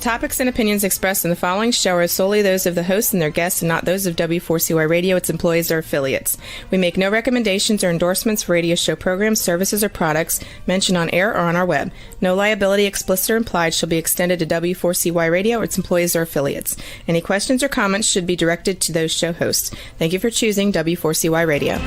topics and opinions expressed in the following show are solely those of the hosts and their guests and not those of W4CY Radio, its employees, or affiliates. We make no recommendations or endorsements for radio show programs, services, or products mentioned on air or on our web. No liability, explicit or implied, shall be extended to W4CY Radio or its employees or affiliates. Any questions or comments should be directed to those show hosts. Thank you for choosing W4CY Radio.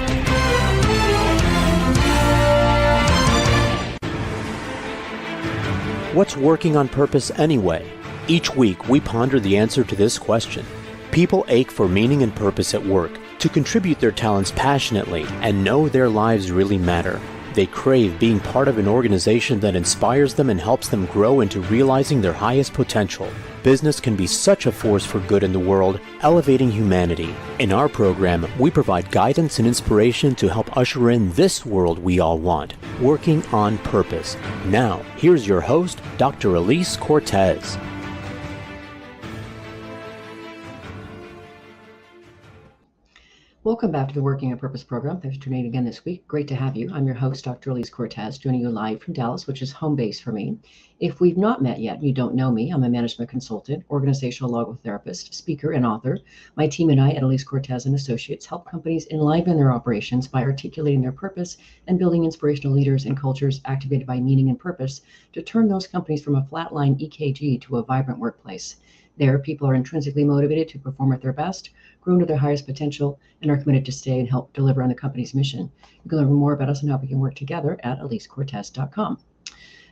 What's working on purpose anyway? Each week, we ponder the answer to this question. People ache for meaning and purpose at work, to contribute their talents passionately and know their lives really matter. They crave being part of an organization that inspires them and helps them grow into realizing their highest potential. Business can be such a force for good in the world, elevating humanity. In our program, we provide guidance and inspiration to help usher in this world we all want, working on purpose. Now, here's your host, Dr. Alise Cortez. Welcome back to the Working on Purpose program. Thanks for tuning in again this week. Great to have you. I'm your host, Dr. Alise Cortez, joining you live from Dallas, which is home base for me. If we've not met yet, you don't know me. I'm a management consultant, organizational logotherapist, speaker, and author. My team and I at Alise Cortez and Associates help companies enliven their operations by articulating their purpose and building inspirational leaders and cultures activated by meaning and purpose to turn those companies from a flatline EKG to a vibrant workplace. There, people are intrinsically motivated to perform at their best, grow to their highest potential, and are committed to stay and help deliver on the company's mission. You can learn more about us and how we can work together at alisecortez.com.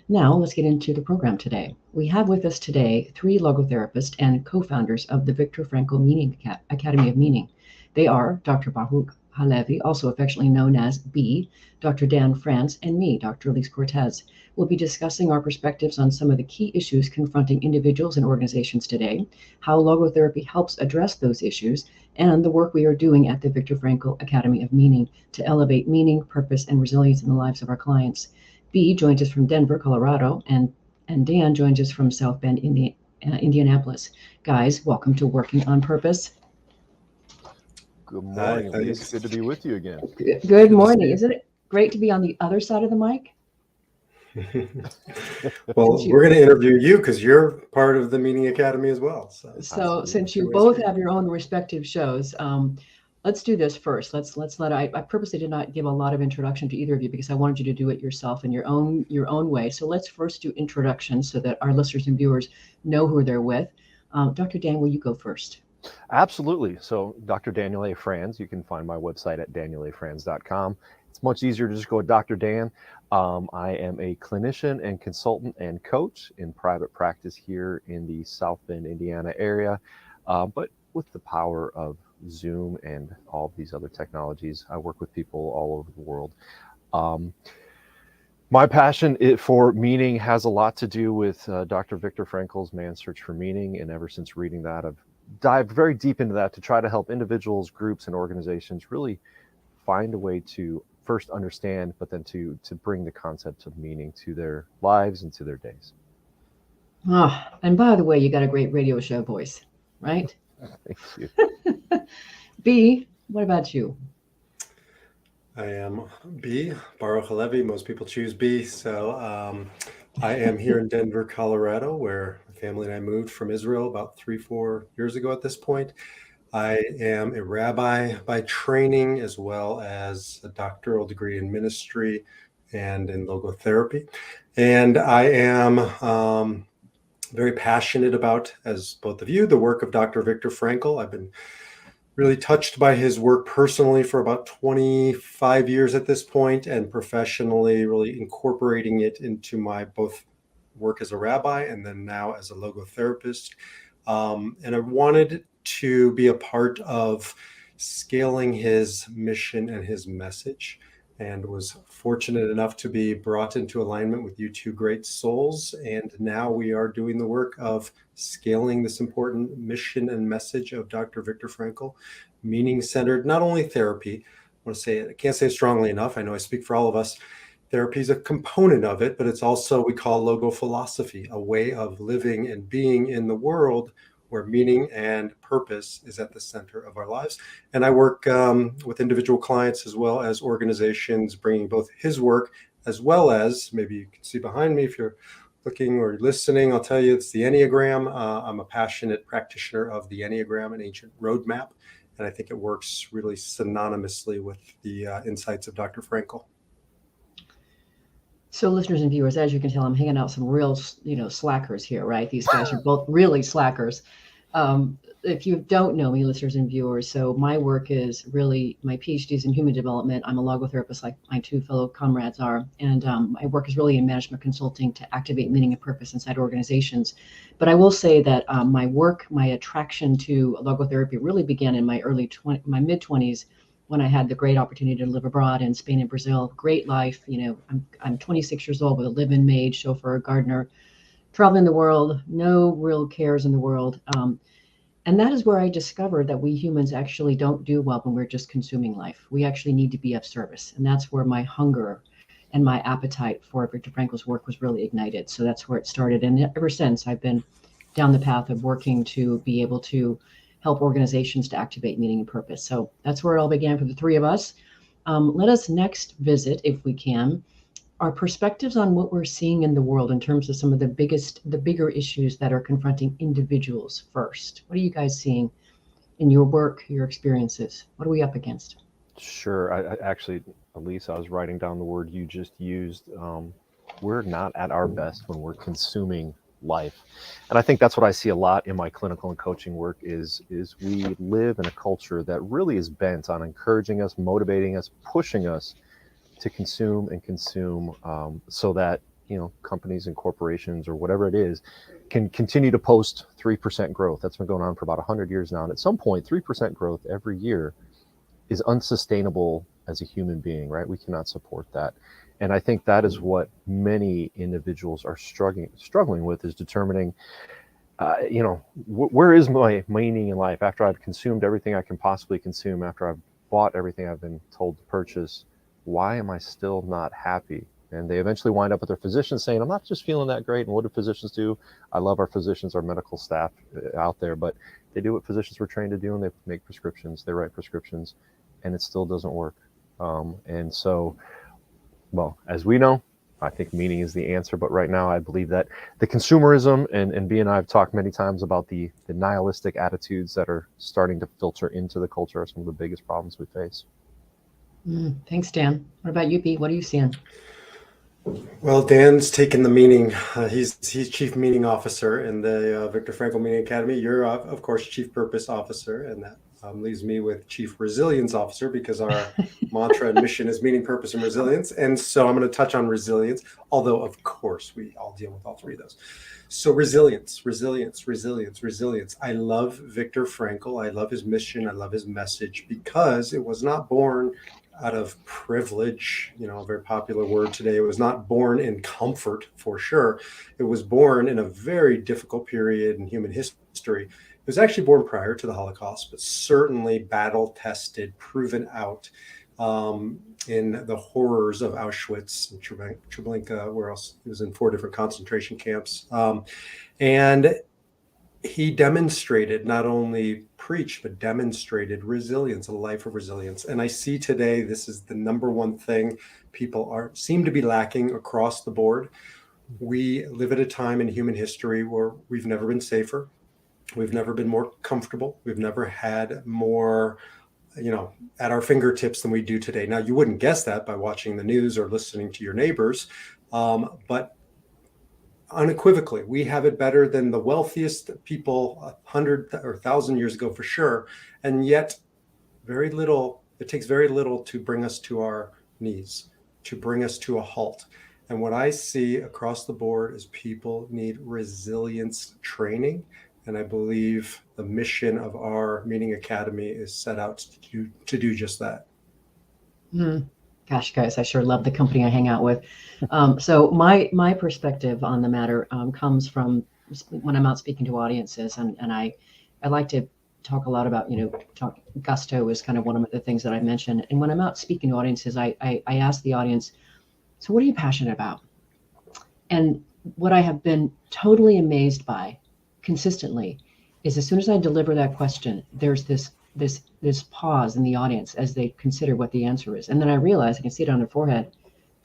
Now, let's get into the program today. We have with us today 3 logotherapists and co-founders of the Viktor Frankl Meaning Academy of Meaning. They are Dr. Baruch HaLevi, also affectionately known as B, Dr. Franz, and me, Dr. Alise Cortez. We'll be discussing our perspectives on some of the key issues confronting individuals and organizations today, how logotherapy helps address those issues, and the work we are doing at the Viktor Frankl Academy of Meaning to elevate meaning, purpose, and resilience in the lives of our clients. B joins us from Denver, Colorado, and Dan joins us from South Bend, Indianapolis. Guys, welcome to Working on Purpose. Good morning, Alise. Good to be with you again. Good morning. Isn't it great to be on the other side of the mic? Well, we're going to interview you because you're part of the Meaning Academy as well. So since you both have your own respective shows, let's do this first. I purposely did not give a lot of introduction to either of you because I wanted you to do it yourself in your own way. So let's first do introductions so that our listeners and viewers know who they're with. Dr. Dan, will you go first? Absolutely. So Dr. Daniel A. Franz, you can find my website at danielafranz.com. It's much easier to just go to Dr. Dan. I am a clinician and consultant and coach in private practice here in the South Bend, Indiana area. But with the power of Zoom and all of these other technologies, I work with people all over the world. My passion for meaning has a lot to do with Dr. Viktor Frankl's Man's Search for Meaning. And ever since reading that, I've dived very deep into that to try to help individuals, groups, and organizations really find a way to first understand, but then to bring the concept of meaning to their lives and to their days. Oh, and by the way, you got a great radio show voice, right? Thank you. B, what about you? I am B, Baruch HaLevi. Most people choose B. So I am here in Denver, Colorado, where my family and I moved from Israel about 3-4 years ago at this point. I am a rabbi by training, as well as a doctoral degree in ministry and in logotherapy. And I am very passionate about, as both of you, the work of Dr. Viktor Frankl. I've been really touched by his work personally for about 25 years at this point, and professionally really incorporating it into my both work as a rabbi and then now as a logotherapist. And I wanted to be a part of scaling his mission and his message, and was fortunate enough to be brought into alignment with you two great souls. And now we are doing the work of scaling this important mission and message of Dr. Viktor Frankl, meaning-centered, not only therapy. I want to say it, I can't say it strongly enough. I know I speak for all of us. Therapy is a component of it, but it's also, we call logo philosophy, a way of living and being in the world where meaning and purpose is at the center of our lives. And I work with individual clients as well as organizations, bringing both his work as well as, maybe you can see behind me if you're looking or listening, I'll tell you it's the Enneagram. I'm a passionate practitioner of the Enneagram, an ancient roadmap, and I think it works really synonymously with the insights of Dr. Frankl. So listeners and viewers, as you can tell, I'm hanging out some real, slackers here, right? These guys are both really slackers. If you don't know me, listeners and viewers, so my work is really, my PhD is in human development. I'm a logotherapist like my two fellow comrades are. And my work is really in management consulting to activate meaning and purpose inside organizations. But I will say that my attraction to logotherapy really began in my mid-20s, when I had the great opportunity to live abroad in Spain and Brazil. Great life. I'm 26 years old with a live-in maid, chauffeur, gardener, traveling the world, no real cares in the world. And that is where I discovered that we humans actually don't do well when we're just consuming life. We actually need to be of service. And that's where my hunger and my appetite for Viktor Frankl's work was really ignited. So that's where it started. And ever since, I've been down the path of working to be able to help organizations to activate meaning and purpose. So that's where it all began for the three of us. Let us next visit, if we can, our perspectives on what we're seeing in the world in terms of some of the bigger issues that are confronting individuals first. What are you guys seeing in your work, your experiences? What are we up against? Sure. I actually, Alise, I was writing down the word you just used. We're not at our best when we're consuming life. And I think that's what I see a lot in my clinical and coaching work is we live in a culture that really is bent on encouraging us, motivating us, pushing us to consume and consume, so that, companies and corporations or whatever it is can continue to post 3% growth. That's been going on for about 100 years now. And at some point, 3% growth every year is unsustainable as a human being, right? We cannot support that. And I think that is what many individuals are struggling with, is determining, where is my meaning in life after I've consumed everything I can possibly consume, after I've bought everything I've been told to purchase. Why am I still not happy? And they eventually wind up with their physician saying, I'm not just feeling that great. And what do physicians do? I love our physicians, our medical staff out there, but they do what physicians were trained to do, and they make prescriptions, they write prescriptions, and it still doesn't work. And so, well, as we know, I think meaning is the answer. But right now, I believe that the consumerism, and B and I have talked many times about the nihilistic attitudes that are starting to filter into the culture are some of the biggest problems we face. Thanks, Dan. What about you, B? What are you seeing? Well, Dan's taken the meaning. He's Chief Meaning Officer in the Viktor Frankl Meaning Academy. You're, of course, Chief Purpose Officer, and that leaves me with Chief Resilience Officer, because our mantra and mission is meaning, purpose, and resilience. And so I'm going to touch on resilience, although, of course, we all deal with all three of those. So resilience. I love Viktor Frankl. I love his mission. I love his message, because it was not born out of privilege, a very popular word today. It was not born in comfort, for sure. It was born in a very difficult period in human history. It was actually born prior to the Holocaust, but certainly battle-tested, proven out in the horrors of Auschwitz and Treblinka, where else? He was in 4 different concentration camps. And he demonstrated, not only preached, but demonstrated resilience, a life of resilience. And I see today, this is the number one thing people seem to be lacking across the board. We live at a time in human history where we've never been safer. We've never been more comfortable. We've never had more, at our fingertips than we do today. Now, you wouldn't guess that by watching the news or listening to your neighbors, but unequivocally, we have it better than the wealthiest people 100 or 1,000 years ago, for sure. And yet, it takes very little to bring us to our knees, to bring us to a halt. And what I see across the board is people need resilience training. And I believe the mission of our Meaning Academy is set out to do just that. Gosh, guys, I sure love the company I hang out with. So my perspective on the matter comes from when I'm out speaking to audiences, and I like to talk a lot about, gusto is kind of one of the things that I mentioned. And when I'm out speaking to audiences, I ask the audience, so what are you passionate about? And what I have been totally amazed by consistently is, as soon as I deliver that question, there's this pause in the audience as they consider what the answer is. And then I realize, I can see it on their forehead,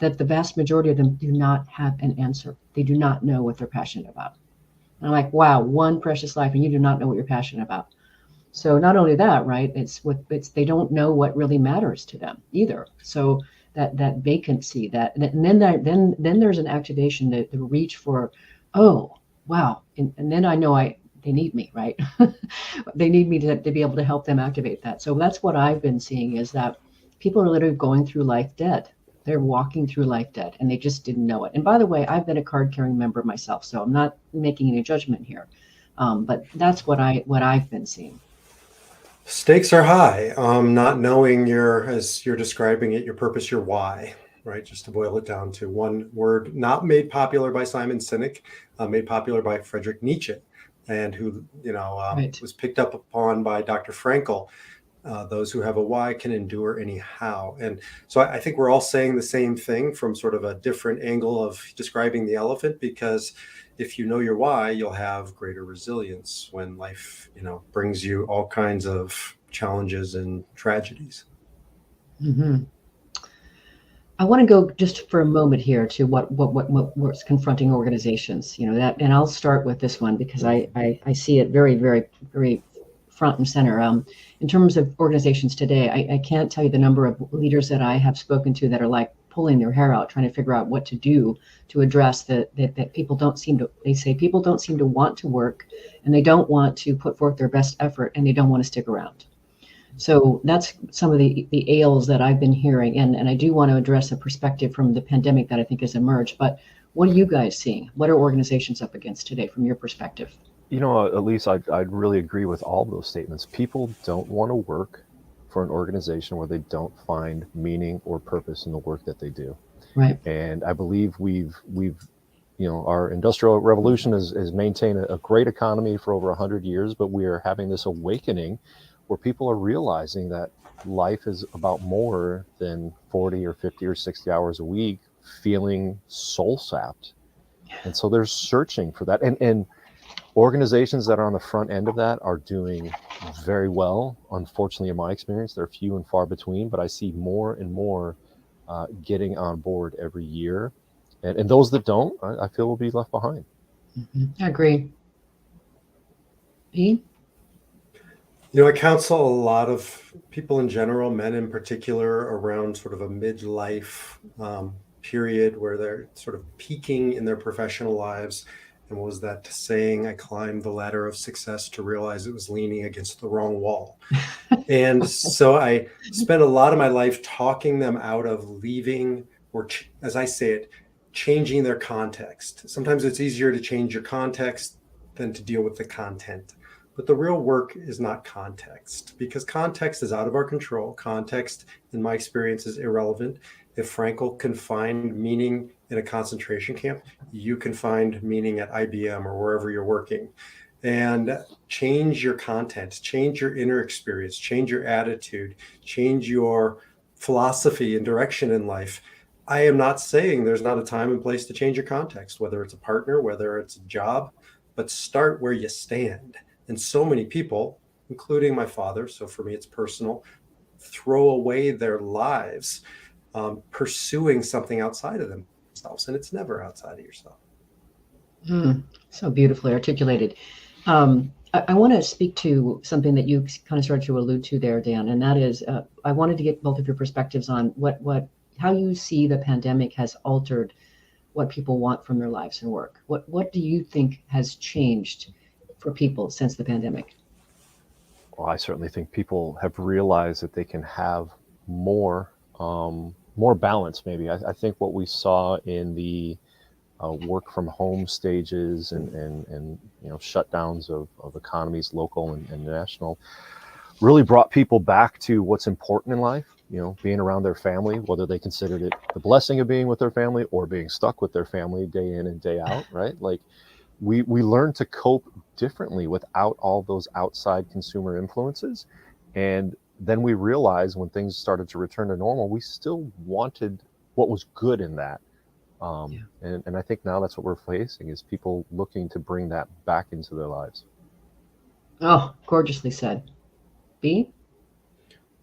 that the vast majority of them do not have an answer. They do not know what they're passionate about. And I'm like, wow, one precious life, and you do not know what you're passionate about. So not only that, right? It's they don't know what really matters to them either. So that vacancy, and then there's an activation to reach for, oh wow, and then I know they need me, right? They need me to be able to help them activate that. So that's what I've been seeing, is that people are literally going through life dead. They're walking through life dead, and they just didn't know it. And by the way, I've been a card-carrying member myself, so I'm not making any judgment here. But that's what I've been seeing. Stakes are high. Not knowing as you're describing it, your purpose, your why, right? Just to boil it down to one word, not made popular by Simon Sinek, made popular by Friedrich Nietzsche, and who, Right. was picked up upon by Dr. Frankl. Those who have a why can endure anyhow. And so I think we're all saying the same thing from sort of a different angle of describing the elephant, because if you know your why, you'll have greater resilience when life, brings you all kinds of challenges and tragedies. Mm-hmm. I want to go just for a moment here to what's confronting organizations, that, and I'll start with this one because I see it very, very, very front and center. In terms of organizations today, I can't tell you the number of leaders that I have spoken to that are like pulling their hair out, trying to figure out what to do to address that people don't seem to want to work, and they don't want to put forth their best effort, and they don't want to stick around. So that's some of the ails that I've been hearing. And I do want to address a perspective from the pandemic that I think has emerged. But what are you guys seeing? What are organizations up against today from your perspective? Alise, I'd really agree with all of those statements. People don't want to work for an organization where they don't find meaning or purpose in the work that they do. Right. And I believe we've our industrial revolution has maintained a great economy for over 100 years, but we are having this awakening where people are realizing that life is about more than 40 or 50 or 60 hours a week feeling soul sapped. And so they're searching for that. And organizations that are on the front end of that are doing very well. Unfortunately, in my experience, they're few and far between, but I see more and more getting on board every year. And those that don't, I feel will be left behind. Mm-hmm. I agree. E? I counsel a lot of people in general, men in particular, around sort of a midlife period where they're sort of peaking in their professional lives. And what was that saying? I climbed the ladder of success to realize it was leaning against the wrong wall. And so I spent a lot of my life talking them out of leaving, or as I say it, changing their context. Sometimes it's easier to change your context than to deal with the content. But the real work is not context, because context is out of our control. Context, in my experience, is irrelevant. If Frankl can find meaning in a concentration camp, you can find meaning at IBM or wherever you're working. And change your content, change your inner experience, change your attitude, change your philosophy and direction in life. I am not saying there's not a time and place to change your context, whether it's a partner, whether it's a job, but start where you stand. And so many people, including my father, so for me it's personal, throw away their lives pursuing something outside of themselves, and it's never outside of yourself. So beautifully articulated. I want to speak to something that you kind of started to allude to there, Dan, and that is I wanted to get both of your perspectives on how you see the pandemic has altered what people want from their lives and work. What do you think has changed for people since the pandemic? Well, I certainly think people have realized that they can have more balance. Maybe I think what we saw in the work from home stages and shutdowns of economies, local and national, really brought people back to what's important in life. Being around their family, whether they considered it the blessing of being with their family or being stuck with their family day in and day out, right? Like we learned to cope differently without all those outside consumer influences. And then we realized when things started to return to normal, we still wanted what was good in that. And I think now that's what we're facing, is people looking to bring that back into their lives. Oh, gorgeously said. B?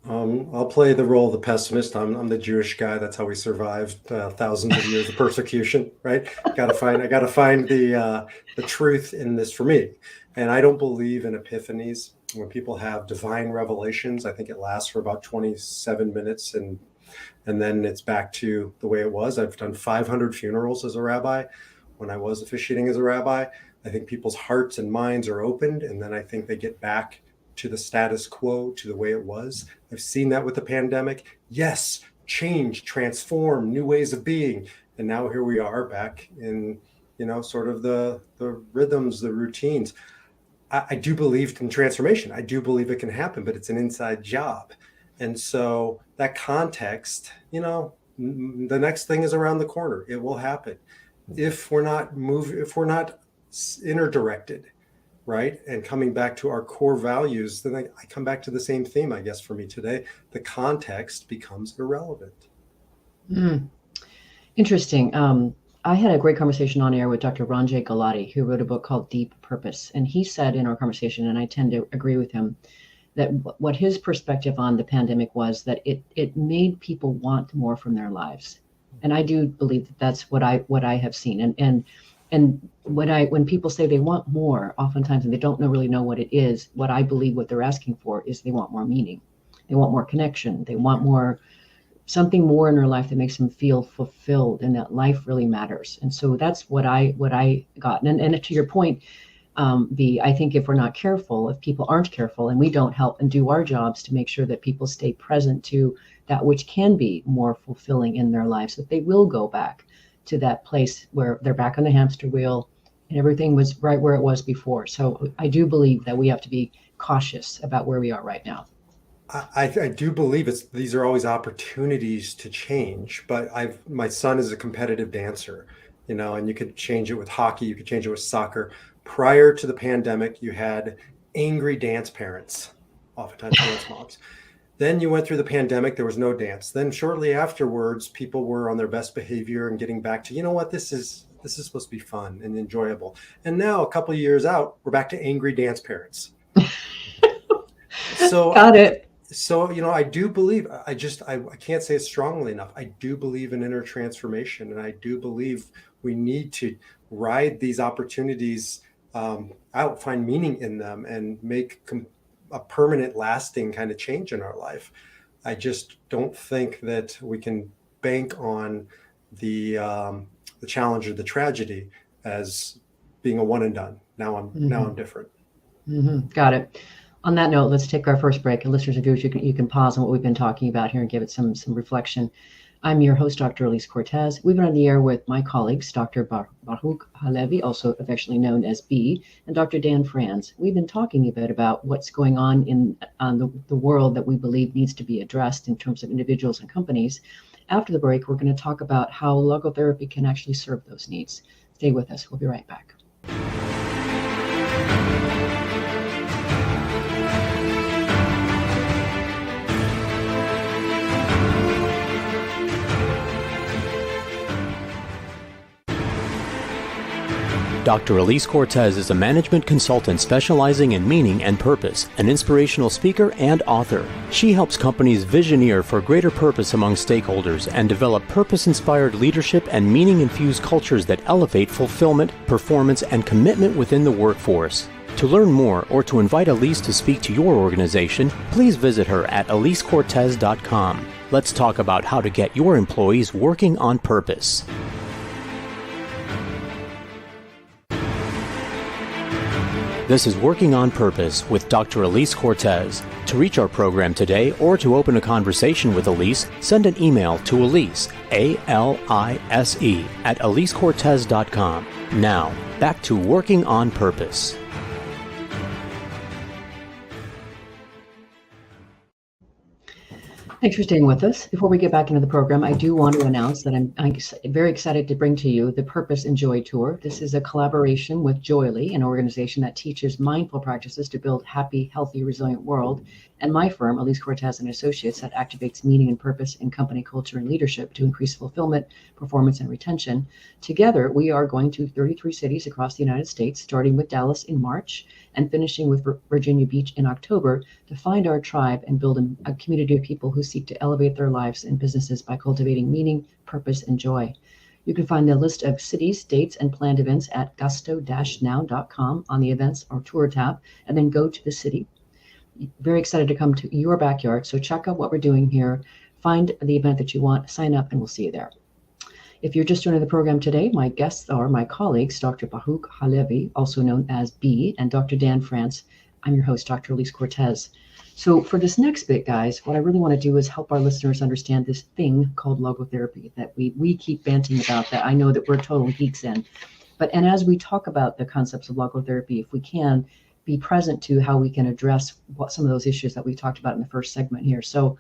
I'll play the role of the pessimist. I'm the Jewish guy. That's how we survived thousands of years of persecution, right? I got to find the truth in this for me. And I don't believe in epiphanies. When people have divine revelations, I think it lasts for about 27 minutes, and then it's back to the way it was. I've done 500 funerals as a rabbi. When I was officiating as a rabbi, I think people's hearts and minds are opened, and then I think they get back to the status quo, to the way it was. I've seen that with the pandemic. Yes, change, transform, new ways of being. And now here we are back in, sort of the rhythms, the routines. I do believe in transformation. I do believe it can happen, but it's an inside job. And so that context, the next thing is around the corner. It will happen. If we're not inner-directed, right? And coming back to our core values, then I come back to the same theme, I guess, for me today. The context becomes irrelevant. Interesting. I had a great conversation on air with Dr. Ranjay Galati, who wrote a book called Deep Purpose. And he said in our conversation, and I tend to agree with him, that what his perspective on the pandemic was that it made people want more from their lives. And I do believe that that's what I have seen. And when people say they want more, oftentimes, and they don't really know what it is, what I believe what they're asking for is they want more meaning. They want more connection. They want something more in their life that makes them feel fulfilled and that life really matters. And so that's what I got. And to your point, I think if we're not careful, if people aren't careful and we don't help and do our jobs to make sure that people stay present to that which can be more fulfilling in their lives, that they will go back to that place where they're back on the hamster wheel and everything was right where it was before. So I do believe that we have to be cautious about where we are right now. I do believe these are always opportunities to change, but my son is a competitive dancer, and you could change it with hockey, you could change it with soccer. Prior to the pandemic, you had angry dance parents, oftentimes dance moms. Then you went through the pandemic, there was no dance. Then shortly afterwards, people were on their best behavior and getting back to, this is supposed to be fun and enjoyable. And now a couple of years out, we're back to angry dance parents. So Got it. So, I do believe, I can't say it strongly enough. I do believe in inner transformation, and I do believe we need to ride these opportunities out, find meaning in them, and make a permanent, lasting kind of change in our life. I just don't think that we can bank on the challenge or the tragedy as being a one and done. Now I'm different. Mm-hmm. Got it. On that note, let's take our first break. And listeners and viewers, you can pause on what we've been talking about here and give it some reflection. I'm your host, Dr. Alise Cortez. We've been on the air with my colleagues, Dr. Baruch HaLevi, also affectionately known as B, and Dr. Dan Franz. We've been talking a bit about what's going on in the world that we believe needs to be addressed in terms of individuals and companies. After the break, we're going to talk about how logotherapy can actually serve those needs. Stay with us. We'll be right back. Dr. Alise Cortez is a management consultant specializing in meaning and purpose, an inspirational speaker and author. She helps companies visioneer for greater purpose among stakeholders and develop purpose-inspired leadership and meaning-infused cultures that elevate fulfillment, performance, and commitment within the workforce. To learn more or to invite Alise to speak to your organization, please visit her at alisecortez.com. Let's talk about how to get your employees working on purpose. This is Working on Purpose with Dr. Alise Cortez. To reach our program today or to open a conversation with Alise, send an email to Alise, A-L-I-S-E, at alisecortez.com. Now, back to Working on Purpose. Thanks for staying with us. Before we get back into the program, I do want to announce that I'm very excited to bring to you the Purpose and Joy Tour. This is a collaboration with Joyly, an organization that teaches mindful practices to build happy, healthy, resilient world, and my firm, Alise, Cortez and Associates, that activates meaning and purpose in company culture and leadership to increase fulfillment, performance, and retention. Together, we are going to 33 cities across the United States, starting with Dallas in March and finishing with Virginia Beach in October, to find our tribe and build a community of people who seek to elevate their lives and businesses by cultivating meaning, purpose, and joy. You can find the list of cities, dates, and planned events at gusto-now.com on the events or tour tab, and then go to the city. Very excited to come to your backyard. So check out what we're doing here, find the event that you want, sign up, and we'll see you there. If you're just joining the program today, my guests are my colleagues, Dr. Baruch HaLevi, also known as B, and Dr. Dan Franz. I'm your host, Dr. Alise Cortez. So for this next bit, guys, what I really want to do is help our listeners understand this thing called logotherapy that we keep banting about, that I know that we're total geeks in. And as we talk about the concepts of logotherapy, if we can be present to how we can address what some of those issues that we talked about in the first segment here. So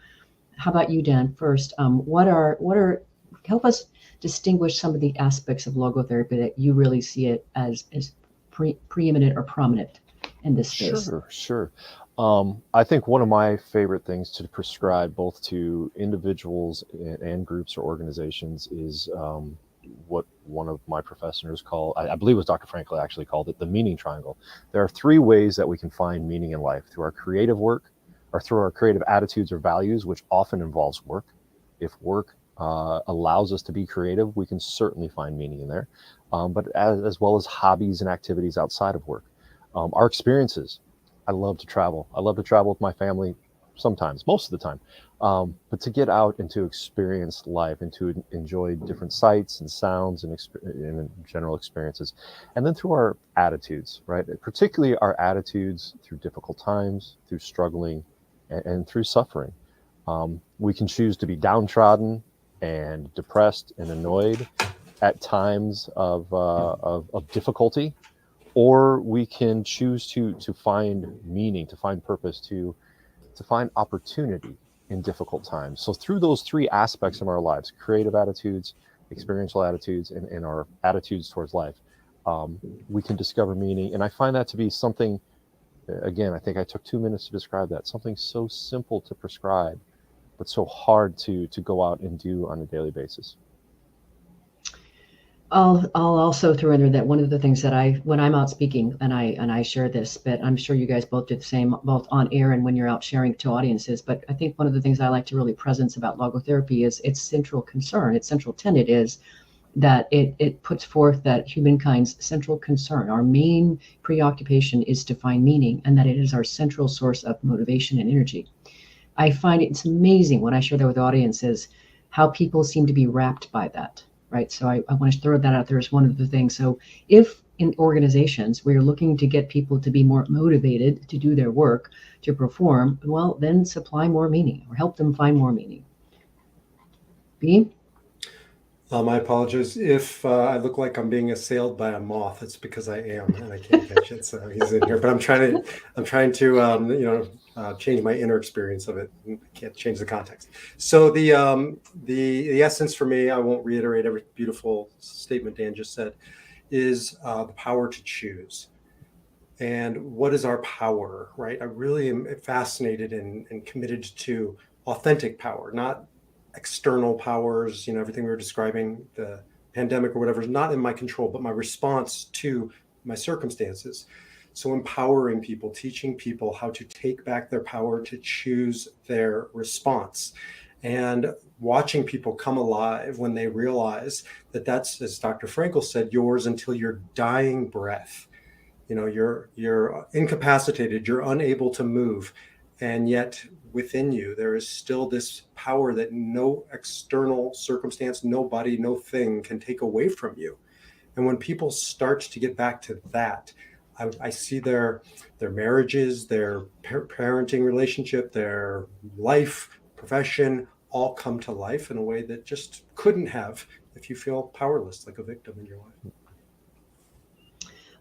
how about you, Dan, first? Help us distinguish some of the aspects of logotherapy that you really see it as preeminent or prominent in this space. Sure. I think one of my favorite things to prescribe both to individuals and groups or organizations is what one of my professors called, I believe it was Dr. Frankl actually called it, the meaning triangle. There are 3 ways that we can find meaning in life: through our creative work, or through our creative attitudes or values, which often involves work. If work allows us to be creative, we can certainly find meaning in there, but as well as hobbies and activities outside of work. Our experiences. I love to travel. I love to travel with my family sometimes, most of the time, but to get out and to experience life and to enjoy different sights and sounds and general experiences. And then through our attitudes, right? Particularly our attitudes through difficult times, through struggling, and through suffering. We can choose to be downtrodden and depressed and annoyed at times of difficulty, or we can choose to find meaning, to find purpose, to find opportunity in difficult times. So through those 3 aspects of our lives, creative attitudes, experiential attitudes, and our attitudes towards life, we can discover meaning. And I find that to be something, again, I think I took 2 minutes to describe that, something so simple to prescribe, but so hard to go out and do on a daily basis. I'll also throw in there that one of the things that when I'm out speaking and I share this, but I'm sure you guys both do the same, both on air and when you're out sharing to audiences. But I think one of the things I like to really presence about logotherapy is its central concern. Its central tenet is that it puts forth that humankind's central concern, our main preoccupation, is to find meaning, and that it is our central source of motivation and energy. I find it's amazing when I share that with audiences how people seem to be wrapped by that. Right. So I want to throw that out there as one of the things. So if in organizations we're looking to get people to be more motivated to do their work, to perform, well, then supply more meaning or help them find more meaning. B? My apologies. If I look like I'm being assailed by a moth, it's because I am, and I can't catch it. So he's in here, but I'm trying to change my inner experience of it. I can't change the context. So the essence for me, I won't reiterate every beautiful statement Dan just said, is the power to choose. And what is our power, right? I really am fascinated and committed to authentic power, not external powers. Everything we were describing, the pandemic or whatever, is not in my control, but my response to my circumstances. So empowering people, teaching people how to take back their power to choose their response, and watching people come alive when they realize that that's, as Dr. Frankl said, yours until your dying breath. You're incapacitated, you're unable to move, and yet within you there is still this power that no external circumstance, nobody, no thing can take away from you. And when people start to get back to that, I see their marriages, their parenting relationship, their life, profession, all come to life in a way that just couldn't have if you feel powerless, like a victim in your life.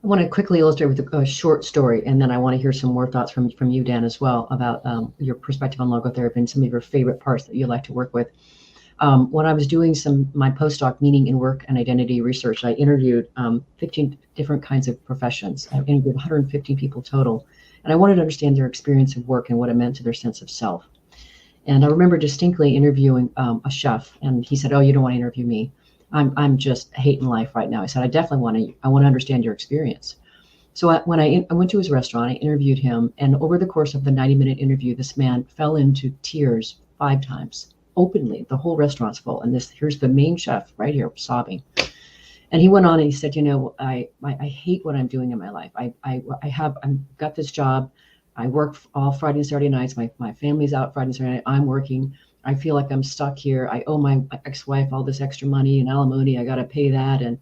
I want to quickly illustrate with a short story, and then I want to hear some more thoughts from you, Dan, as well, about your perspective on logotherapy and some of your favorite parts that you like to work with. When I was doing my postdoc meaning in work and identity research, I interviewed 15 different kinds of professions. I interviewed 115 people total, and I wanted to understand their experience of work and what it meant to their sense of self. And I remember distinctly interviewing a chef, and he said, "Oh, you don't want to interview me. I'm just hating life right now." I said, "I definitely want to understand your experience." So when I went to his restaurant, I interviewed him, and over the course of the 90-minute interview, this man fell into tears 5 times, openly. The whole restaurant's full, and here's the main chef right here sobbing. And he went on and he said, I hate what I'm doing in my life. I've got this job. I work all Friday and Saturday nights. My family's out Friday and Saturday night. I'm working. I feel like I'm stuck here. I owe my ex-wife all this extra money and alimony. I got to pay that. And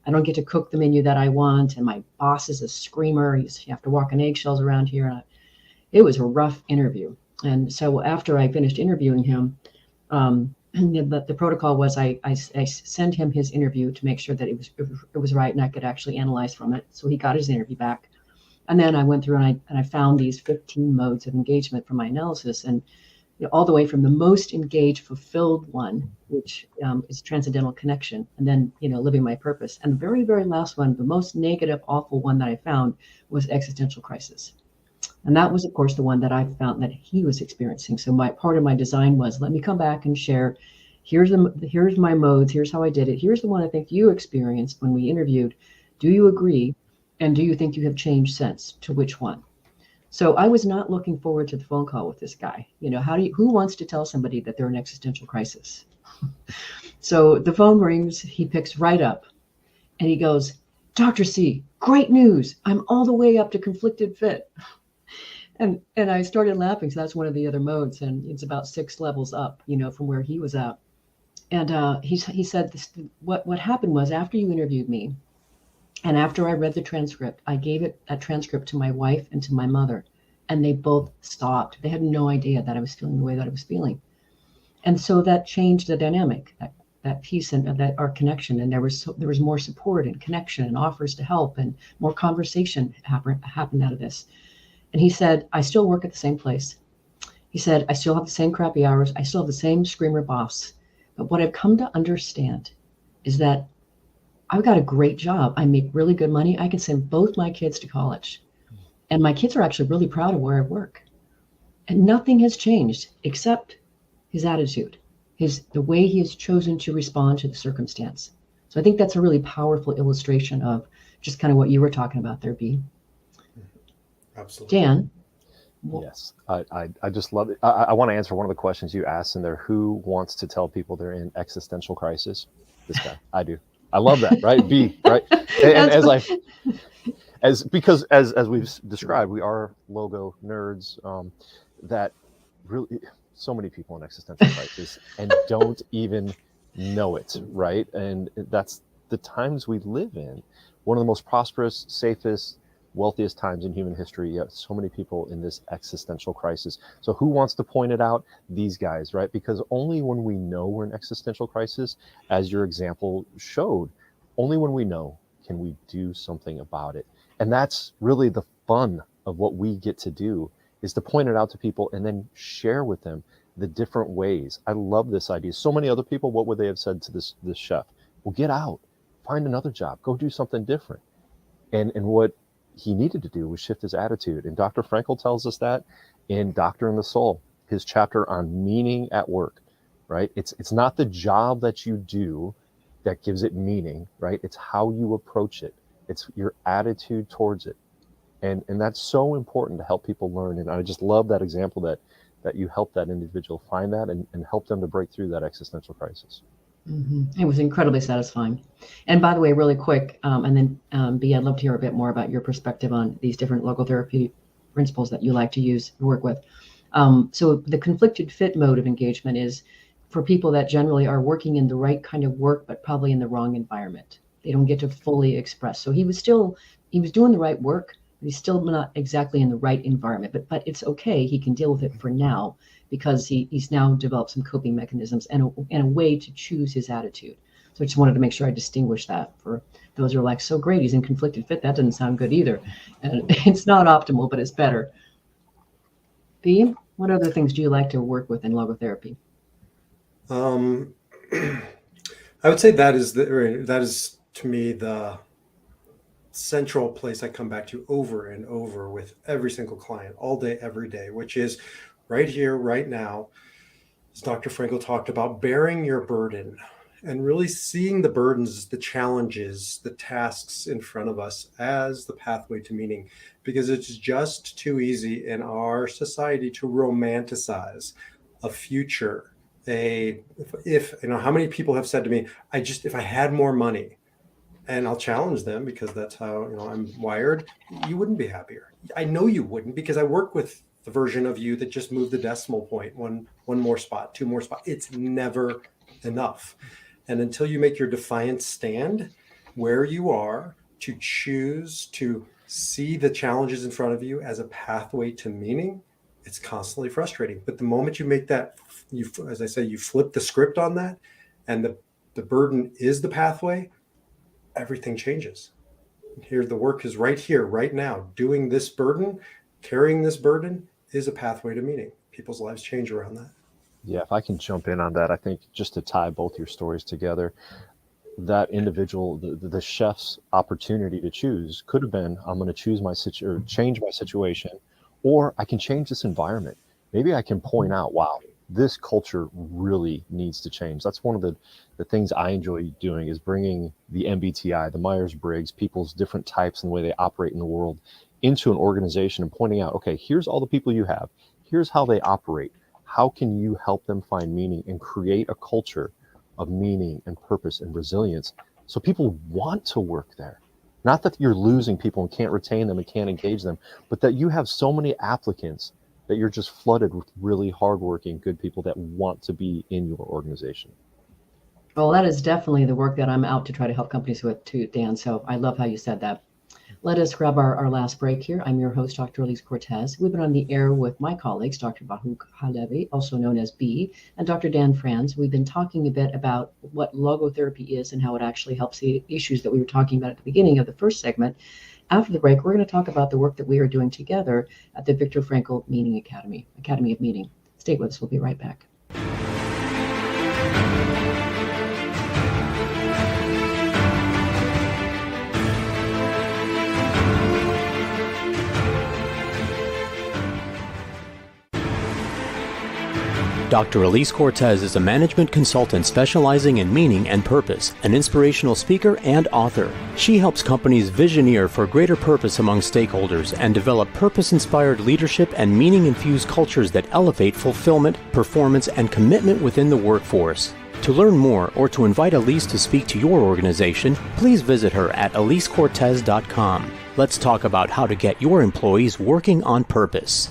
I don't get to cook the menu that I want. And my boss is a screamer. You have to walk on eggshells around here. And it was a rough interview. And so after I finished interviewing him, the protocol was I send him his interview to make sure that it was right and I could actually analyze from it. So he got his interview back. And then I went through and I found these 15 modes of engagement from my analysis, and all the way from the most engaged, fulfilled one, which is transcendental connection, and then living my purpose. And the very, very last one, the most negative, awful one that I found was existential crisis. And that was, of course, the one that I found that he was experiencing. So part of my design was, let me come back and share. Here's my modes. Here's how I did it. Here's the one I think you experienced when we interviewed. Do you agree? And do you think you have changed since? To which one? So I was not looking forward to the phone call with this guy. Who wants to tell somebody that they're in existential crisis? So the phone rings, he picks right up and he goes, "Dr. C, great news. I'm all the way up to conflicted fit." And I started laughing. So that's one of the other modes. And it's about 6 levels up, from where he was at. And he said, what happened was, after you interviewed me, and after I read the transcript, I gave that transcript to my wife and to my mother, and they both stopped. They had no idea that I was feeling the way that I was feeling. And so that changed the dynamic, that piece and that our connection. And there was more support and connection and offers to help, and more conversation happened out of this. And he said, "I still work at the same place." He said, "I still have the same crappy hours. I still have the same screamer boss. But what I've come to understand is that I've got a great job. I make really good money. I can send both my kids to college. And my kids are actually really proud of where I work. And nothing has changed except his attitude, the way he has chosen to respond to the circumstance." So I think that's a really powerful illustration of just kind of what you were talking about there, B. Absolutely. Dan? Yes, I just love it. I want to answer one of the questions you asked in there. Who wants to tell people they're in existential crisis? This guy. I do. I love that, right? B, right? And because we've described, we are logo nerds, that really so many people in existential crisis and don't even know it, right? And that's the times we live in. One of the most prosperous, safest, wealthiest times in human history, yet so many people in this existential crisis. So who wants to point it out? These guys, right? Because only when we know we're in existential crisis, as your example showed, only when we know can we do something about it. And that's really the fun of what we get to do, is to point it out to people and then share with them the different ways. I love this idea. So many other people, what would they have said to this chef? Well, get out, find another job, go do something different. And what he needed to do was shift his attitude. And Dr. Frankl tells us that in Doctor and the Soul, his chapter on meaning at work, right? It's not the job that you do that gives it meaning, right? It's how you approach it. It's your attitude towards it. And that's so important to help people learn. And I just love that example that you helped that individual find that and help them to break through that existential crisis. Mm-hmm. It was incredibly satisfying. And by the way, really quick, and then B, I'd love to hear a bit more about your perspective on these different logotherapy principles that you like to use and work with. So the conflicted fit mode of engagement is for people that generally are working in the right kind of work, but probably in the wrong environment. They don't get to fully express. So he was doing the right work, but he's still not exactly in the right environment. But it's okay. He can deal with it for now, because he's now developed some coping mechanisms and a way to choose his attitude. So So I just wanted to make sure I distinguish that for those who are like, so great, he's in conflicted fit. That doesn't sound good either. And it's not optimal, but it's better. B, what other things do you like to work with in logotherapy? I would say that is to me the central place I come back to over and over with every single client, all day, every day, which is right here, right now, as Dr. Frankl talked about, bearing your burden and really seeing the burdens, the challenges, the tasks in front of us as the pathway to meaning, because it's just too easy in our society to romanticize a future. If you know, how many people have said to me, if I had more money, and I'll challenge them because that's how, I'm wired, you wouldn't be happier. I know you wouldn't, because I work with the version of you that just moved the decimal point, one more spot, two more spots. It's never enough. And until you make your defiant stand where you are, to choose to see the challenges in front of you as a pathway to meaning, it's constantly frustrating. But the moment you make that, as I say, you flip the script on that, and the burden is the pathway, everything changes. Here, the work is right here, right now. Doing this burden, carrying this burden is a pathway to meaning. People's lives change around that. Yeah, if I can jump in on that, I think just to tie both your stories together, that individual, the chef's opportunity to choose could have been, I'm going to choose change my situation, or I can change this environment. Maybe I can point out, wow, this culture really needs to change. That's one of the things I enjoy doing, is bringing the MBTI, the Myers-Briggs, people's different types and the way they operate in the world into an organization and pointing out, okay, here's all the people you have. Here's how they operate. How can you help them find meaning and create a culture of meaning and purpose and resilience so people want to work there? Not that you're losing people and can't retain them and can't engage them, but that you have so many applicants that you're just flooded with really hardworking, good people that want to be in your organization. Well, that is definitely the work that I'm out to try to help companies with too, Dan. So I love how you said that. Let us grab our last break here. I'm your host, Dr. Alise Cortez. We've been on the air with my colleagues, Dr. Baruch HaLevi, also known as B, and Dr. Dan Franz. We've been talking a bit about what logotherapy is and how it actually helps the issues that we were talking about at the beginning of the first segment. After the break, we're going to talk about the work that we are doing together at the Viktor Frankl Meaning Academy, Academy of Meaning. Stay with us. We'll be right back. Dr. Alise Cortez is a management consultant specializing in meaning and purpose, an inspirational speaker and author. She helps companies visioneer for greater purpose among stakeholders and develop purpose-inspired leadership and meaning-infused cultures that elevate fulfillment, performance, and commitment within the workforce. To learn more or to invite Alise to speak to your organization, please visit her at alisecortez.com. Let's talk about how to get your employees working on purpose.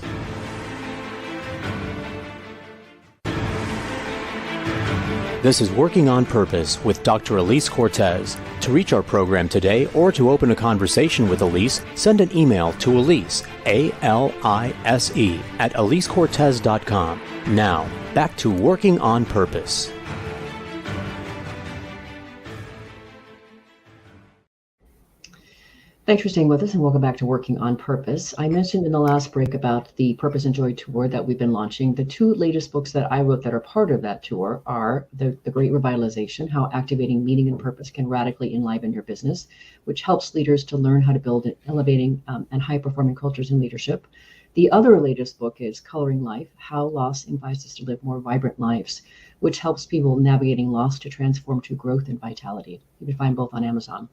This is Working on Purpose with Dr. Alise Cortez. To reach our program today or to open a conversation with Alise, send an email to Alise, A-L-I-S-E, at alisecortez.com. Now, back to Working on Purpose. Thanks for staying with us, and welcome back to Working on Purpose. I mentioned in the last break about the Purpose and Joy tour that we've been launching. The two latest books that I wrote that are part of that tour are The Great Revitalization, How Activating Meaning and Purpose Can Radically Enliven Your Business, which helps leaders to learn how to build elevating and high-performing cultures in leadership. The other latest book is Coloring Life, How Loss Invites Us to Live More Vibrant Lives, which helps people navigating loss to transform to growth and vitality. You can find both on Amazon.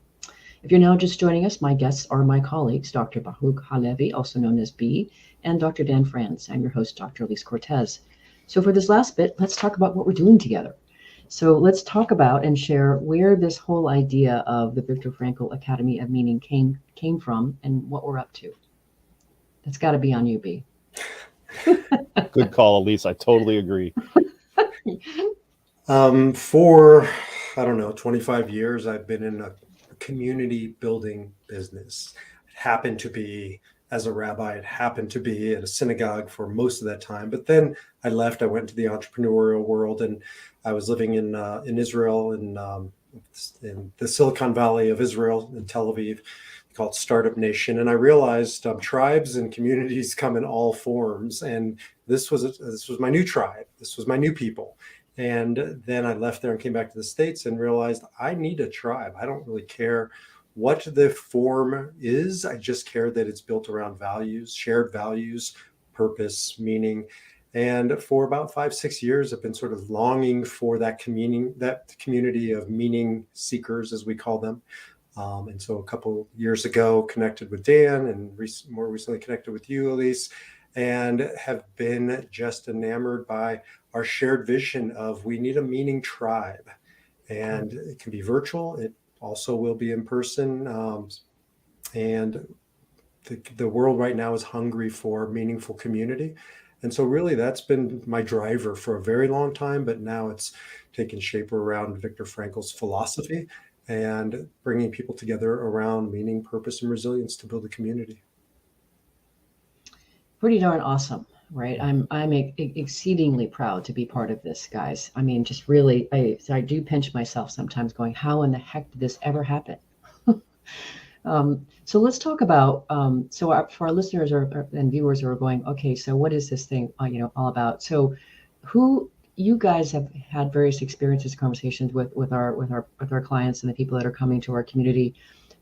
If you're now just joining us, my guests are my colleagues, Dr. Baruch HaLevi, also known as B, and Dr. Dan Franz. I'm your host, Dr. Alise Cortez. So for this last bit, let's talk about what we're doing together. So let's talk about and share where this whole idea of the Viktor Frankl Academy of Meaning came from and what we're up to. That's got to be on you, B. Good call, Alise. I totally agree. For, 25 years, I've been in a community building business. It happened to be, as a rabbi, it happened to be at a synagogue for most of that time. But then I left. I went to the entrepreneurial world, and I was living in Israel, in in the Silicon Valley of Israel, in Tel Aviv, called Startup Nation. And I realized tribes and communities come in all forms. And this was my new tribe. This was my new people. And then I left there and came back to the States and realized I need a tribe. I don't really care what the form is. I just care that it's built around values, shared values, purpose, meaning. And for about 5-6 years, I've been sort of longing for that community of meaning seekers, as we call them. And so a couple years ago, connected with Dan, and more recently connected with you, Alise, and have been just enamored by our shared vision of we need a meaning tribe. And it can be virtual. It also will be in person. And the world right now is hungry for meaningful community. And so really that's been my driver for a very long time, but now it's taken shape around Viktor Frankl's philosophy and bringing people together around meaning, purpose, and resilience to build a community. Pretty darn awesome, right? I'm exceedingly proud to be part of this, guys. I mean, just really, I do pinch myself sometimes going, how in the heck did this ever happen? So let's talk about, for our listeners and viewers who are going, okay, so what is this thing, all about? So you guys have had various experiences, conversations with our clients and the people that are coming to our community.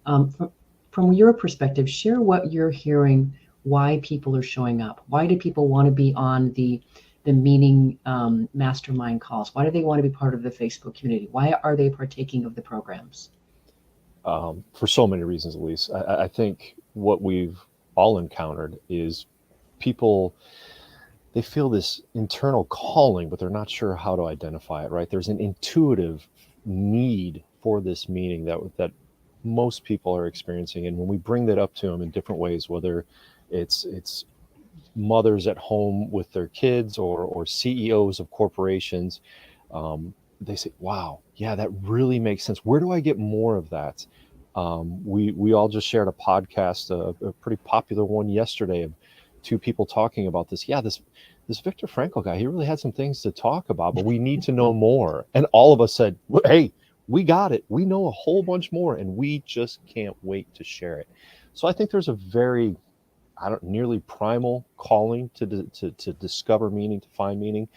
From your perspective, share what you're hearing, why people are showing up. Why do people want to be on the meaning mastermind calls? Why do they want to be part of the Facebook community? Why are they partaking of the programs? For so many reasons, Alise. I think what we've all encountered is people, they feel this internal calling, but they're not sure how to identify it, right? There's an intuitive need for this meaning that most people are experiencing. And when we bring that up to them in different ways, whether it's mothers at home with their kids or CEOs of corporations, they say, wow, yeah, that really makes sense. Where do I get more of that? We all just shared a podcast, a pretty popular one yesterday, of two people talking about this. Yeah, this Viktor Frankl guy, he really had some things to talk about, but we need to know more. And all of us said, hey, we got it. We know a whole bunch more, and we just can't wait to share it. So I think there's a very, nearly primal calling to discover meaning, to find meaning,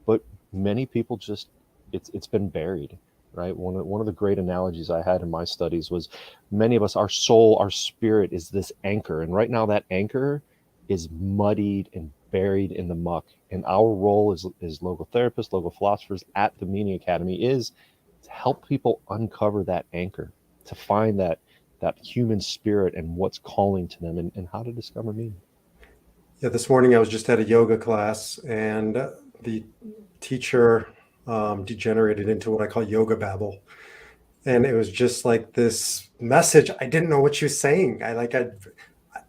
but many people just, it's been buried, right? One of the great analogies I had in my studies was many of us, our soul, our spirit is this anchor. And right now that anchor is muddied and buried in the muck. And our role as logotherapists, logophilosophers at the Meaning Academy is to help people uncover that anchor, to find that human spirit and what's calling to them and how to discover meaning. Yeah, this morning I was just at a yoga class, and the teacher degenerated into what I call yoga babble. And it was just like this message. I didn't know what she was saying.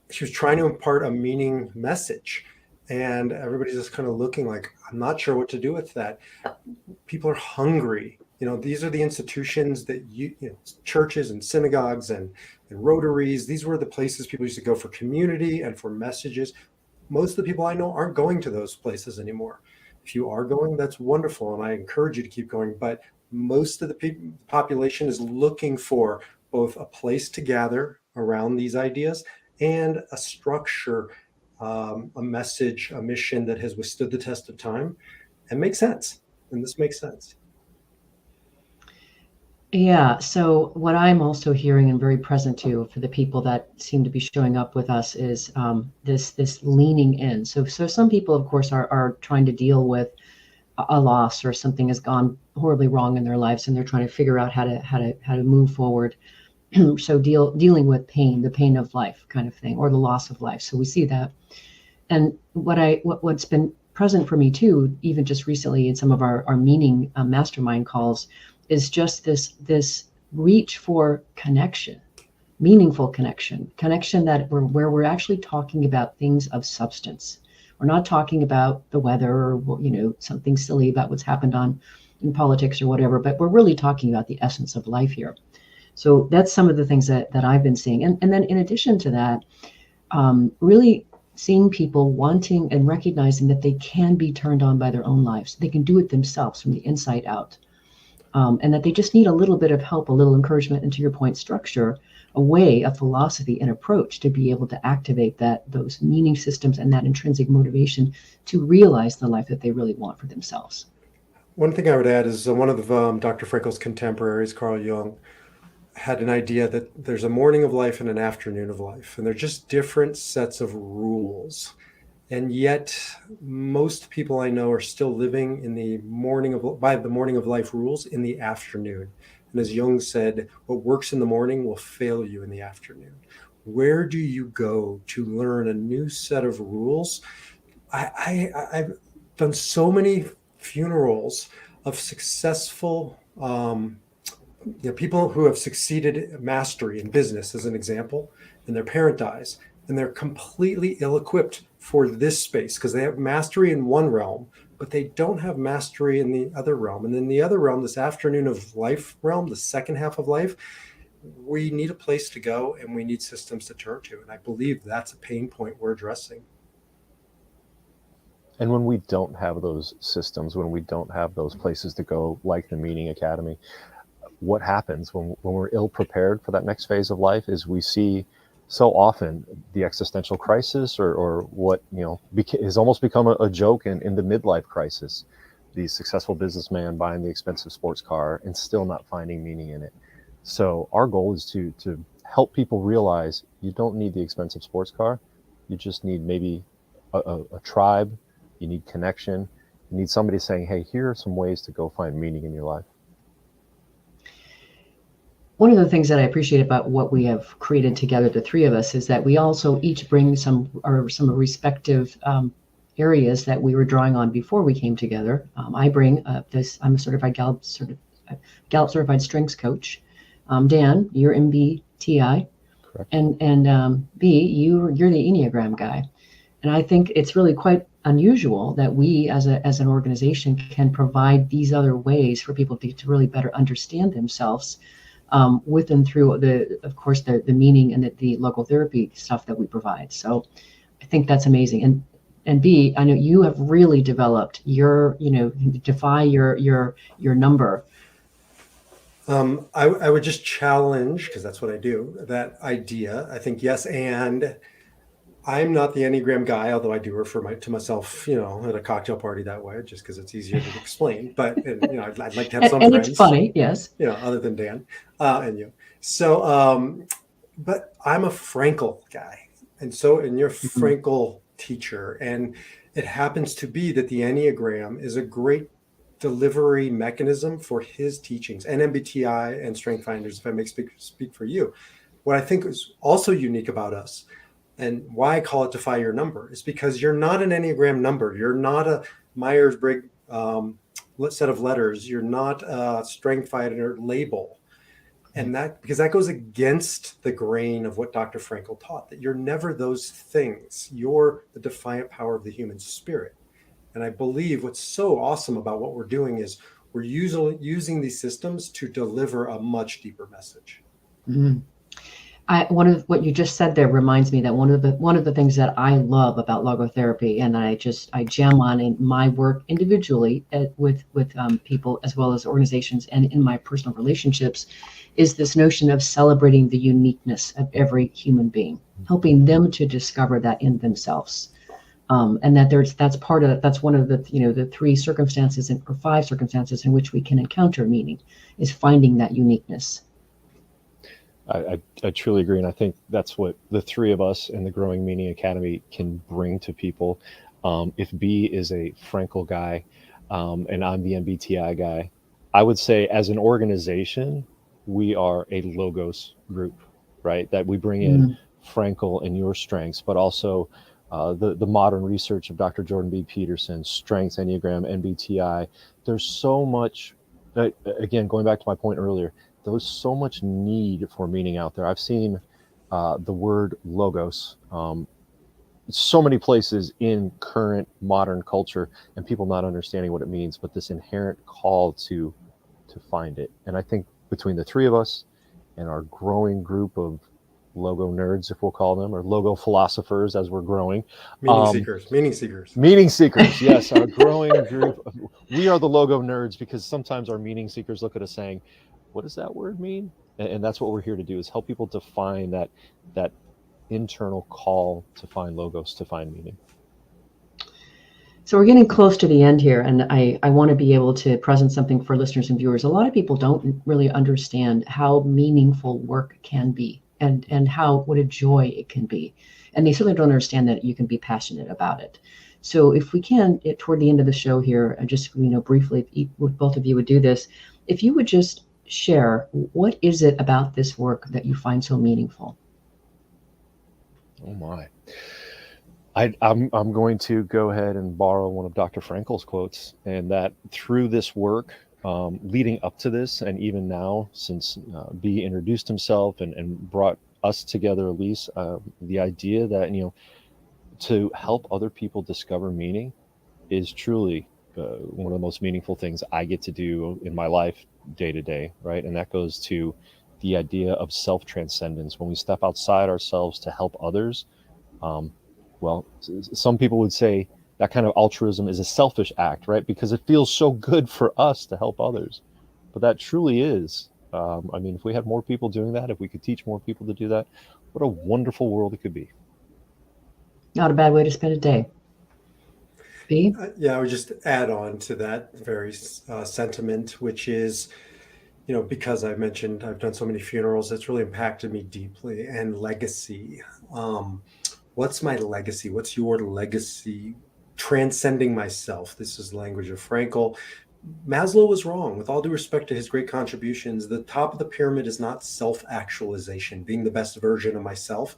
She was trying to impart a meaning message, and everybody's just kind of looking like, I'm not sure what to do with that. People are hungry. These are the institutions that churches and synagogues and rotaries. These were the places people used to go for community and for messages. Most of the people I know aren't going to those places anymore. If you are going, that's wonderful, and I encourage you to keep going. But most of the population is looking for both a place to gather around these ideas and a structure, a message, a mission that has withstood the test of time and makes sense. And this makes sense. Yeah. So what I'm also hearing and very present to for the people that seem to be showing up with us is this leaning in. So some people, of course, are trying to deal with a loss, or something has gone horribly wrong in their lives, and they're trying to figure out how to move forward. So dealing with pain, the pain of life kind of thing, or the loss of life. So we see that. And what's been present for me too, even just recently in some of our meaning mastermind calls, is just this reach for connection, meaningful connection that where we're actually talking about things of substance. We're not talking about the weather or something silly about what's happened in politics or whatever, but we're really talking about the essence of life here. So that's some of the things that I've been seeing. And then in addition to that, really seeing people wanting and recognizing that they can be turned on by their own lives. They can do it themselves from the inside out. and that they just need a little bit of help, a little encouragement, and to your point, structure, a way, a philosophy, an approach to be able to activate those meaning systems and that intrinsic motivation to realize the life that they really want for themselves. One thing I would add is one of Dr. Frankl's contemporaries, Carl Jung, had an idea that there's a morning of life and an afternoon of life, and they're just different sets of rules. And yet most people I know are still living in by the morning of life rules in the afternoon. And as Jung said, what works in the morning will fail you in the afternoon. Where do you go to learn a new set of rules? I've done so many funerals of successful people who have succeeded mastery in business, as an example, and their parent dies, and they're completely ill-equipped for this space because they have mastery in one realm, but they don't have mastery in the other realm. And in the other realm, this afternoon of life realm, the second half of life, we need a place to go and we need systems to turn to. And I believe that's a pain point we're addressing. And when we don't have those systems, when we don't have those places to go, like the Meaning Academy, what happens when we're ill prepared for that next phase of life is we see so often the existential crisis or what has almost become a joke in the midlife crisis, the successful businessman buying the expensive sports car and still not finding meaning in it. So our goal is to help people realize you don't need the expensive sports car. You just need maybe a tribe. You need connection. You need somebody saying, hey, here are some ways to go find meaning in your life. One of the things that I appreciate about what we have created together, the three of us, is that we also each bring some respective areas that we were drawing on before we came together. I bring this. I'm a certified Gallup certified strengths coach. Dan, you're MBTI, correct, and B, you're the Enneagram guy. And I think it's really quite unusual that we, as an organization, can provide these other ways for people to really better understand themselves. With and through the meaning and the logotherapy stuff that we provide. So I think that's amazing. And B, I know you have really developed defy your number. I would just challenge, because that's what I do, that idea. I think yes, and I'm not the Enneagram guy, although I do refer to myself, at a cocktail party that way, just because it's easier to explain. But I'd like to have some and friends. It's funny, yes. Other than Dan and you. So, but I'm a Frankl guy, and you're Frankl teacher, and it happens to be that the Enneagram is a great delivery mechanism for his teachings, and MBTI and Strength Finders, if I may speak for you. What I think is also unique about us, and why I call it defy your number, is because you're not an Enneagram number. You're not a Myers-Briggs set of letters. You're not a Strength Finder label. And because that goes against the grain of what Dr. Frankl taught, that you're never those things. You're the defiant power of the human spirit. And I believe what's so awesome about what we're doing is we're using these systems to deliver a much deeper message. Mm-hmm. One of what you just said there reminds me that one of the things that I love about logotherapy, and I jam on in my work individually with people as well as organizations and in my personal relationships, is this notion of celebrating the uniqueness of every human being, helping them to discover that in themselves, and that's one of the three circumstances or five circumstances in which we can encounter meaning, is finding that uniqueness. I truly agree, and I think that's what the three of us in the Growing Meaning Academy can bring to people. If B is a Frankl guy, and I'm the MBTI guy, I would say as an organization, we are a Logos group, right? That we bring in Frankl and your strengths, but also the modern research of Dr. Jordan B. Peterson, strengths, Enneagram, MBTI. There's so much, again, going back to my point earlier, there's so much need for meaning out there. I've seen the word logos so many places in current modern culture, and people not understanding what it means, but this inherent call to find it. And I think between the three of us and our growing group of logo nerds, if we'll call them, or logo philosophers as we're growing. Meaning seekers. Meaning seekers, yes, our growing group. we are the logo nerds, because sometimes our meaning seekers look at us saying, what does that word mean? And that's what we're here to do, is help people to find that internal call to find logos, to find meaning. So we're getting close to the end here, and I want to be able to present something for listeners and viewers. A lot of people don't really understand how meaningful work can be, and what a joy it can be. And they certainly don't understand that you can be passionate about it. So if we can, toward the end of the show here, just briefly, if both of you would do this, if you would just share, what is it about this work that you find so meaningful? Oh my. I'm going to go ahead and borrow one of Dr. Frankl's quotes, and that through this work, leading up to this, and even now, since B introduced himself and brought us together, Alise, the idea that, to help other people discover meaning is truly one of the most meaningful things I get to do in my life day to day, right? And that goes to the idea of self-transcendence. When we step outside ourselves to help others, well, some people would say that kind of altruism is a selfish act, right? Because it feels so good for us to help others. But that truly is. If we had more people doing that, if we could teach more people to do that, what a wonderful world it could be. Not a bad way to spend a day. B? Yeah, I would just add on to that very sentiment, which is, because I mentioned I've done so many funerals, it's really impacted me deeply. And legacy. What's my legacy? What's your legacy? Transcending myself. This is the language of Frankl. Maslow was wrong. With all due respect to his great contributions, the top of the pyramid is not self-actualization, being the best version of myself.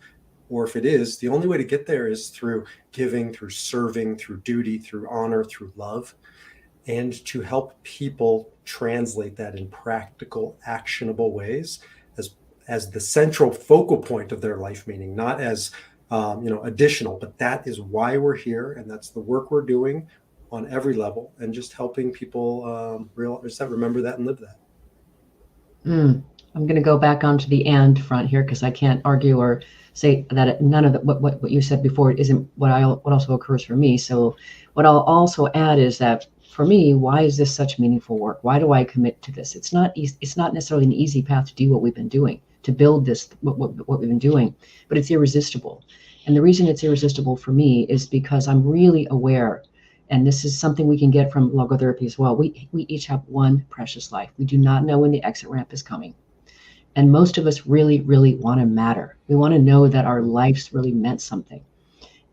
Or if it is, the only way to get there is through giving, through serving, through duty, through honor, through love, and to help people translate that in practical, actionable ways as the central focal point of their life meaning, not as additional, but that is why we're here, and that's the work we're doing on every level, and just helping people remember that and live that. I'm going to go back onto the and front here, because I can't argue or say that none of what you said before isn't what also occurs for me. So what I'll also add is that for me, why is this such meaningful work? Why do I commit to this? It's not necessarily an easy path to do what we've been doing, to build this, what we've been doing, but it's irresistible. And the reason it's irresistible for me is because I'm really aware, and this is something we can get from logotherapy as well. We each have one precious life. We do not know when the exit ramp is coming. And most of us really, really want to matter. We want to know that our lives really meant something.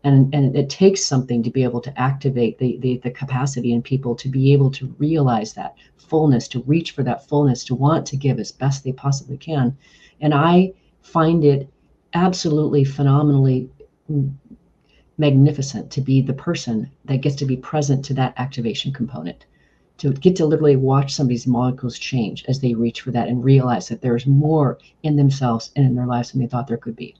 And it takes something to be able to activate the capacity in people to be able to realize that fullness, to reach for that fullness, to want to give as best they possibly can. And I find it absolutely phenomenally magnificent to be the person that gets to be present to that activation component, to get to literally watch somebody's molecules change as they reach for that and realize that there's more in themselves and in their lives than they thought there could be.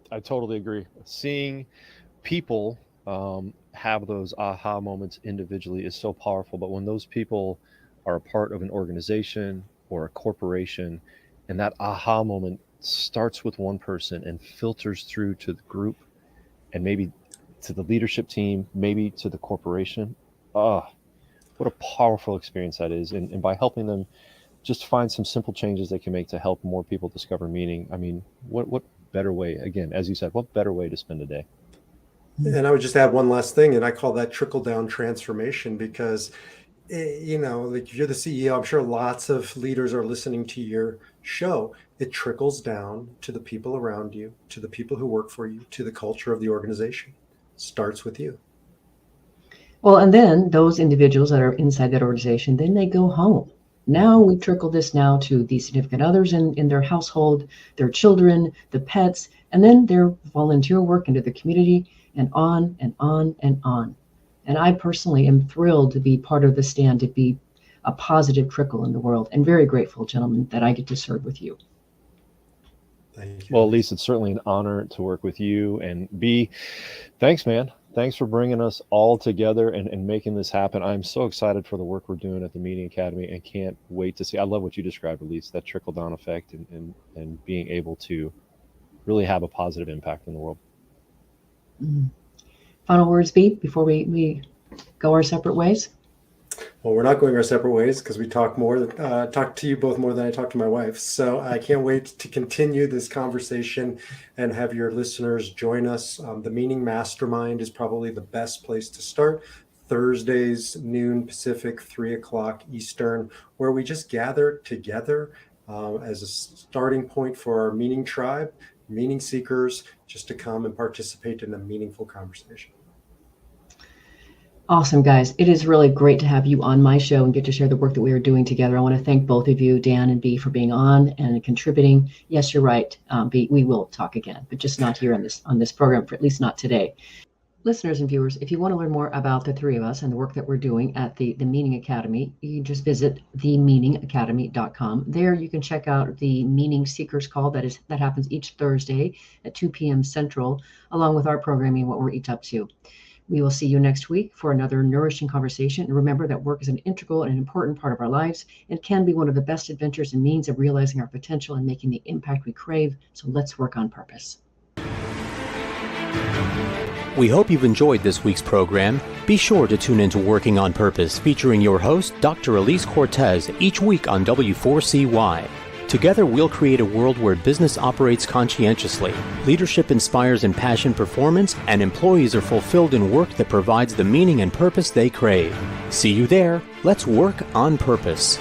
I totally agree. Seeing people have those aha moments individually is so powerful, but when those people are a part of an organization or a corporation, and that aha moment starts with one person and filters through to the group, and maybe to the leadership team, maybe to the corporation, what a powerful experience that is. And by helping them just find some simple changes they can make to help more people discover meaning, what better way, again, as you said, what better way to spend a day? And I would just add one last thing, and I call that trickle-down transformation, because like if you're the CEO, I'm sure lots of leaders are listening to your show. It trickles down to the people around you, to the people who work for you, to the culture of the organization. It starts with you. Well, and then those individuals that are inside that organization, then they go home. Now we trickle this now to the significant others in their household, their children, the pets, and then their volunteer work into the community, and on and on and on. And I personally am thrilled to be part of the stand, to be a positive trickle in the world, and very grateful, gentlemen, that I get to serve with you. Thank you. Well, Alise, it's certainly an honor to work with you. And B, thanks, man. Thanks for bringing us all together and making this happen. I'm so excited for the work we're doing at the Meaning Academy, and can't wait to see. I love what you described, Alise, that trickle-down effect and being able to really have a positive impact in the world. Final words, B, before we go our separate ways? Well, we're not going our separate ways because we talk to you both more than I talk to my wife. So I can't wait to continue this conversation and have your listeners join us. The Meaning Mastermind is probably the best place to start. Thursdays, noon Pacific, 3 o'clock Eastern, where we just gather together as a starting point for our meaning tribe, meaning seekers, just to come and participate in a meaningful conversation. Awesome, guys. It is really great to have you on my show and get to share the work that we are doing together. I want to thank both of you, Dan and B, for being on and contributing. Yes, you're right, B, we will talk again, but just not here on this program, for at least not today. Listeners and viewers, if you want to learn more about the three of us and the work that we're doing at the Meaning Academy, you can just visit themeaningacademy.com. There you can check out the Meaning Seekers Call that happens each Thursday at 2 p.m. Central, along with our programming, what we're each up to. We will see you next week for another nourishing conversation. And remember that work is an integral and an important part of our lives and can be one of the best adventures and means of realizing our potential and making the impact we crave. So let's work on purpose. We hope you've enjoyed this week's program. Be sure to tune into Working on Purpose, featuring your host, Dr. Alise Cortez, each week on W4CY. Together, we'll create a world where business operates conscientiously, leadership inspires impassioned performance, and employees are fulfilled in work that provides the meaning and purpose they crave. See you there. Let's work on purpose.